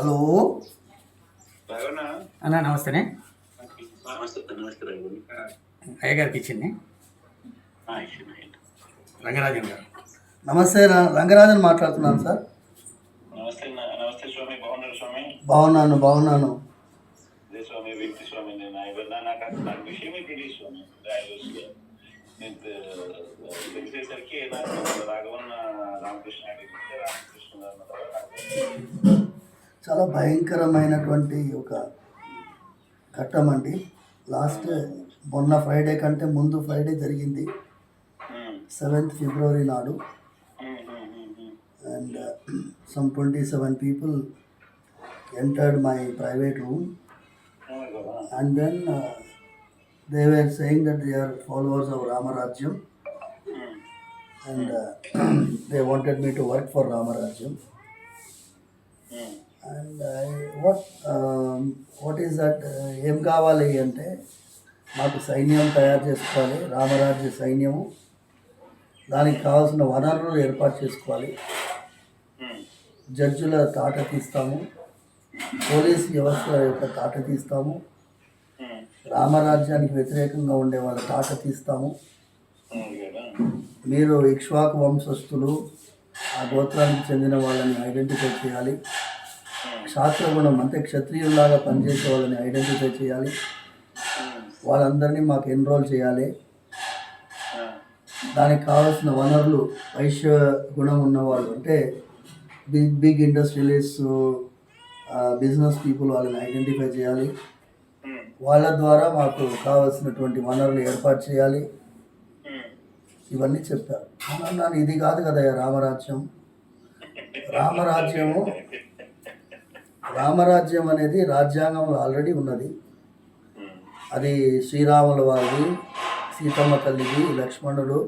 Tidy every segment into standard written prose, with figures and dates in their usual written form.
Hello అన్న నమస్తేనే. అయ్య గారికి ఇచ్చింది రంగరాజన్ గారు. నమస్తే రంగరాజన్ మాట్లాడుతున్నాను సార్. నమస్తే స్వామి. బాగున్నారు స్వామి? బాగున్నాను. అదే స్వామి, వ్యక్తి స్వామి. నాకు విషయమే తెలియదు స్వామి. నేను తెలిసేసరికి నాకు రాఘవన్న రామకృష్ణ చాలా భయంకరమైనటువంటి ఒక ఘట్టం అండి. మొన్న ఫ్రైడే కంటే ముందు ఫ్రైడే జరిగింది, 7th February నాడు. And some 27 people entered my private room, and then they were saying that they are followers of Ramarajyam, and they wanted me to work for Ramarajyam. And what is that? ఏం కావాలి అంటే మాకు సైన్యం తయారు చేసుకోవాలి, రామరాజ్య సైన్యము. దానికి కావాల్సిన వనరులు ఏర్పాటు చేసుకోవాలి. జడ్జుల తాట తీస్తాము, పోలీస్ వ్యవస్థ యొక్క తాట తీస్తాము, రామరాజ్యానికి వ్యతిరేకంగా ఉండే వాళ్ళ తాట తీస్తాము. మీరు ఇక్ష్వాకు వంశస్థులు, ఆ గోత్రానికి చెందిన వాళ్ళని ఐడెంటిఫై చేయాలి. క్షాత్రగుణం అంటే క్షత్రియుల్లాగా పనిచేసే వాళ్ళని ఐడెంటిఫై చేయాలి. వాళ్ళందరినీ మాకు ఎన్రోల్ చేయాలి. దానికి కావాల్సిన వనరులు వైశ్య గుణం ఉన్నవాళ్ళు అంటే బిగ్ ఇండస్ట్రియలిస్ట్, బిజినెస్ పీపుల్, వాళ్ళని ఐడెంటిఫై చేయాలి. వాళ్ళ ద్వారా మాకు కావాల్సినటువంటి వనరులు ఏర్పాటు చేయాలి. ఇవన్నీ చెప్పారు. అన్నాను, ఇది కాదు కదా రామరాజ్యం. రామరాజ్యం అనేది రాజ్యాంగంలో ఆల్రెడీ ఉన్నది. అది శ్రీరాముల వారిది, సీతమ్మ తల్లిది, లక్ష్మణుడు.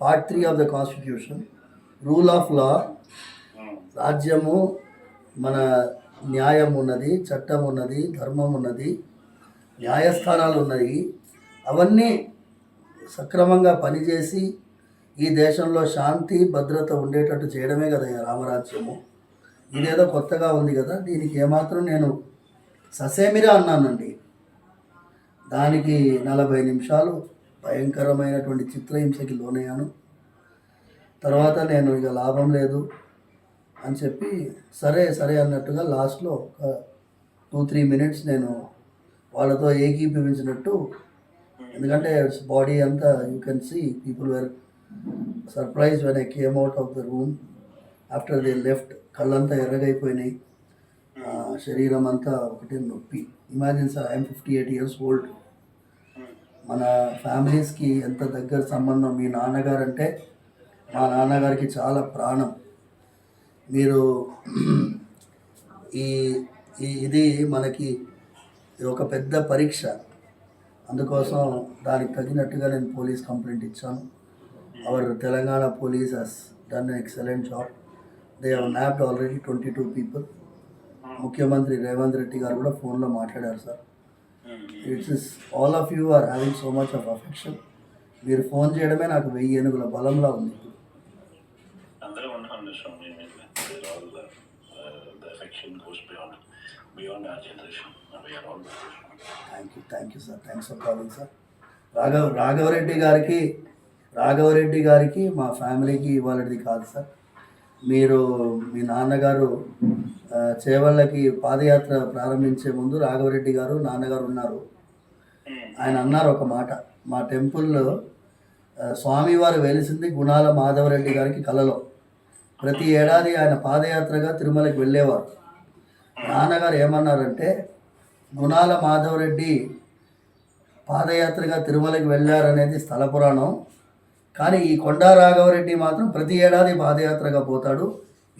Part 3 of the Constitution, rule of law. రాజ్యము మన న్యాయం ఉన్నది, చట్టం ఉన్నది, ధర్మం ఉన్నది, న్యాయస్థానాలు ఉన్నాయి. అవన్నీ సక్రమంగా పనిచేసి ఈ దేశంలో శాంతి భద్రత ఉండేటట్టు చేయడమే కదా రామరాజ్యము. ఇదేదో కొత్తగా ఉంది కదా, దీనికి ఏమాత్రం నేను ససేమిరా అన్నానండి. దానికి 40 నిమిషాలు భయంకరమైనటువంటి చిత్రహింసకి లోనయ్యాను. తర్వాత నేను ఇక లాభం లేదు అని చెప్పి సరే అన్నట్టుగా లాస్ట్లో ఒక 2-3 minutes నేను వాళ్ళతో ఏకీభవించినట్టు. ఎందుకంటే బాడీ అంతా you can see people were surprised when I came out of the room after they left. కళ్ళంతా ఎర్రగైపోయినాయి, శరీరం అంతా ఒకటే నొప్పి. Imagine sir, I'm 58 years old. మన ఫ్యామిలీస్కి ఎంత దగ్గర సంబంధం. మీ నాన్నగారు అంటే మా నాన్నగారికి చాలా ప్రాణం. మీరు ఇది మనకి ఒక పెద్ద పరీక్ష. అందుకోసం దానికి తగినట్టుగా నేను పోలీస్ కంప్లైంట్ ఇచ్చాను. Our Telangana police has done an excellent job. They have nabbed already 22 people. ముఖ్యమంత్రి రేవంత్ రెడ్డి గారు కూడా ఫోన్లో మాట్లాడారు sir. It's all of you are having so much of affection. మీరు ఫోన్ చేయడమే నాకు 1000 ఏనుగుల బలంలా ఉంది. Thank you sir. Thanks for calling sir. Raghavareddy గారికి మా ఫ్యామిలీకి ఇవ్వాలది కాదు సార్. మీరు మీ నాన్నగారు చేవళ్ళకి పాదయాత్ర ప్రారంభించే ముందు రాఘవరెడ్డి గారు నాన్నగారు ఉన్నారు. ఆయన అన్నారు ఒక మాట, మా టెంపుల్లో స్వామివారు వెలిసింది గుణాల మాధవరెడ్డి గారికి కలలో. ప్రతి ఏడాది ఆయన పాదయాత్రగా తిరుమలకి వెళ్ళేవారు. నాన్నగారు ఏమన్నారంటే, గుణాల మాధవరెడ్డి పాదయాత్రగా తిరుమలకి వెళ్ళారనేది స్థల పురాణం, కానీ ఈ కొండా రాఘవరెడ్డి మాత్రం ప్రతి ఏడాది పాదయాత్రగా పోతాడు,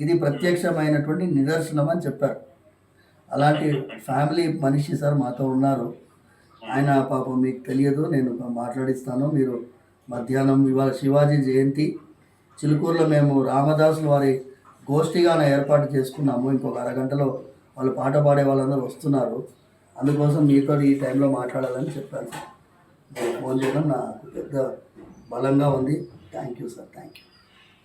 ఇది ప్రత్యక్షమైనటువంటి నిదర్శనం అని చెప్పారు. అలాంటి ఫ్యామిలీ మనిషి సార్ మాతో ఉన్నారు. ఆయన పాపం మీకు తెలియదు, నేను మాట్లాడిస్తాను. మీరు మధ్యాహ్నం ఇవాళ శివాజీ జయంతి, చిలుకూరులో మేము రామదాసుల వారి గోష్ఠిగా ఏర్పాటు చేసుకున్నాము. ఇంకొక అరగంటలో వాళ్ళు పాట పాడే వాళ్ళందరూ వస్తున్నారు. అందుకోసం మీతో ఈ టైంలో మాట్లాడాలని చెప్పాను. ఫోన్ చేయడం నాకు పెద్ద బలంగా ఉంది. Thank you sir. Thank you.